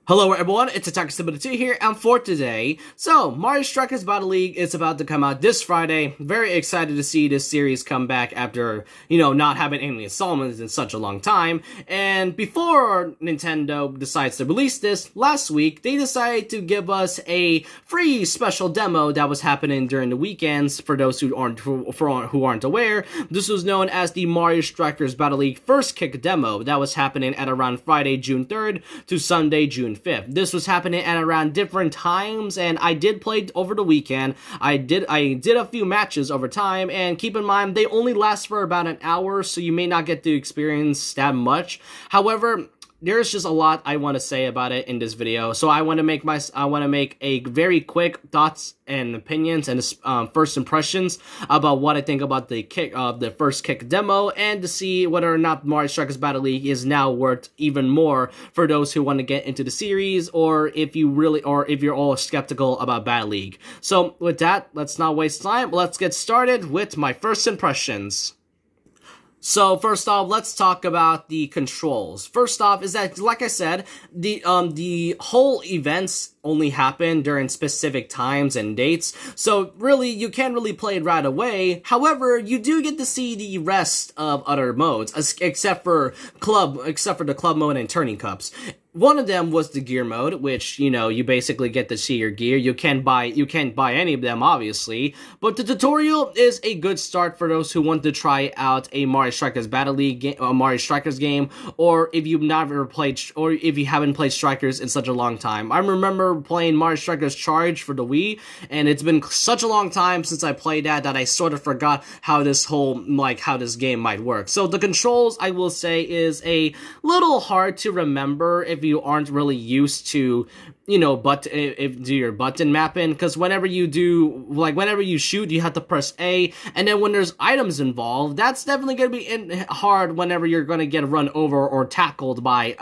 Hello everyone, it's Attack72 here, and for today, Mario Strikers Battle League is about to come out this Friday. Very excited to see this series come back after, not having any installments in such a long time. And before Nintendo decides to release this, last week, they decided to give us a free special demo that was happening during the weekends. For those who aren't aware, this was known as the Mario Strikers Battle League First Kick demo that was happening at around Friday, June 3rd to Sunday, June 5th. This was happening at around different times, and I did play over the weekend. I did a few matches over time, and keep in mind, they only last for about an hour, so you may not get to experience that much. However, there's just a lot I want to say about it in this video, so I want to make a very quick thoughts and opinions and first impressions about what I think about the first kick demo, and to see whether or not Mario Strikers Battle League is now worth even more for those who want to get into the series, or if you're all skeptical about Battle League. So with that, let's not waste time. Let's get started with my first impressions. So first off, let's talk about the controls. First off is that, like I said, the whole events only happen during specific times and dates, so really you can't really play it right away. However, you do get to see the rest of other modes, except for the club mode and turning cups. One of them was the gear mode, which, you basically get to see your gear. You can't buy any of them, obviously, but the tutorial is a good start for those who want to try out a Mario Strikers Battle League game, a Mario Strikers game, or if you haven't played Strikers in such a long time. I remember playing Mario Strikers Charge for the Wii, and it's been such a long time since I played that I sort of forgot how this game might work. So the controls, I will say, is a little hard to remember if you aren't really used to, do your button mapping, because whenever you shoot, you have to press A, and then when there's items involved, that's definitely going to be hard whenever you're going to get run over or tackled by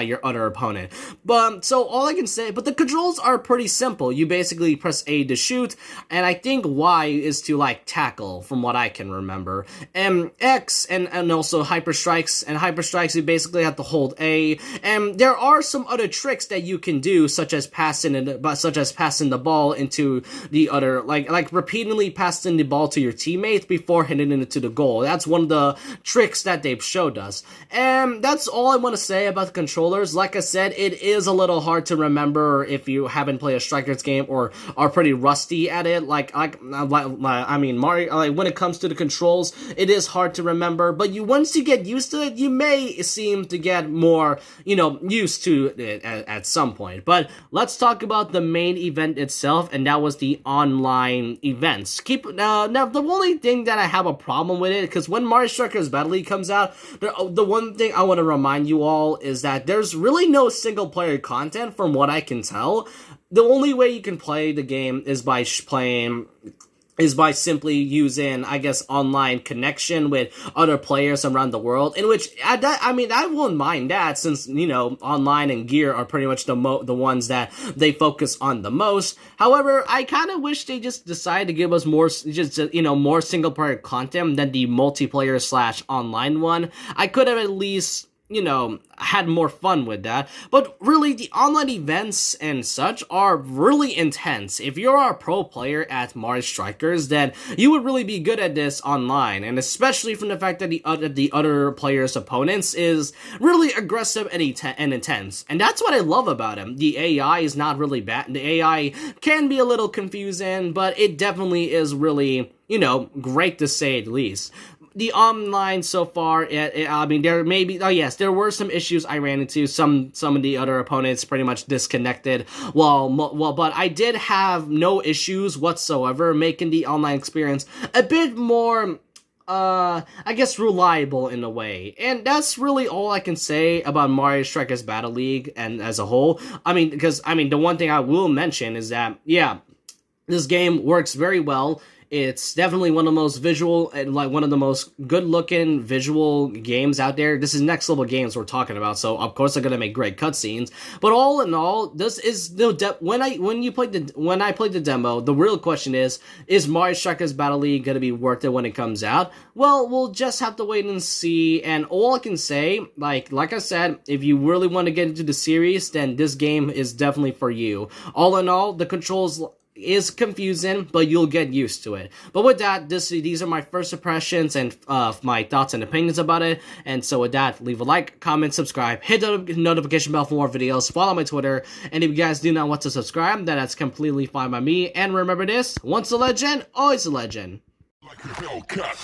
your other opponent. But so all I can say, but the controls are pretty simple. You basically press A to shoot, and I think Y is to tackle, from what I can remember. And X and also hyper strikes, you basically have to hold A. And there are some other tricks that you can do, such as passing the ball into the other, like repeatedly passing the ball to your teammates before hitting it into the goal. That's one of the tricks that they've showed us. And that's all I want to say about the controllers. Like I said, it is a little hard to remember if you haven't played a Strikers game or are pretty rusty at it. Mario, when it comes to the controls, it is hard to remember, but once you get used to it, you may seem to get more, used to it at some point. But let's talk about the main event itself, and that was the online events. Now the only thing that I have a problem with it, because when Mario Strikers Battle League comes out, the one thing I want to remind you all is that there's really no single player content, from what I can tell. The only way you can play the game is by simply using, I guess, online connection with other players around the world, in which, I won't mind that, since, online and gear are pretty much the ones that they focus on the most. However, I kind of wish they just decided to give us more single-player content than the multiplayer/online one. I could have at least, had more fun with that. But really, the online events and such are really intense. If you're a pro player at Mario Strikers, then you would really be good at this online, and especially from the fact that the other players' opponents is really aggressive and intense. And that's what I love about him. The AI is not really bad. The AI can be a little confusing, but it definitely is really, great to say the least. The online so far, there were some issues I ran into. Some of the other opponents pretty much disconnected. But I did have no issues whatsoever, making the online experience a bit more, I guess, reliable in a way. And that's really all I can say about Mario Strikers Battle League and as a whole. The one thing I will mention is that, this game works very well. It's definitely one of the most visual and like one of the most good looking visual games out there. This is next level games we're talking about, so of course they're gonna make great cutscenes. But all in all, this is when I played the demo, the real question is Mario Strikers Battle League gonna be worth it when it comes out? Well, we'll just have to wait and see. And all I can say, like I said, if you really want to get into the series, then this game is definitely for you. All in all, the controls is confusing, but you'll get used to it. But with that, these are my first impressions and my thoughts and opinions about it. And so with that, leave a like, comment, subscribe, hit the notification bell for more videos, follow my Twitter, and if you guys do not want to subscribe, then that's completely fine by me. And remember this, once a legend, always a legend. Like a Hellcat.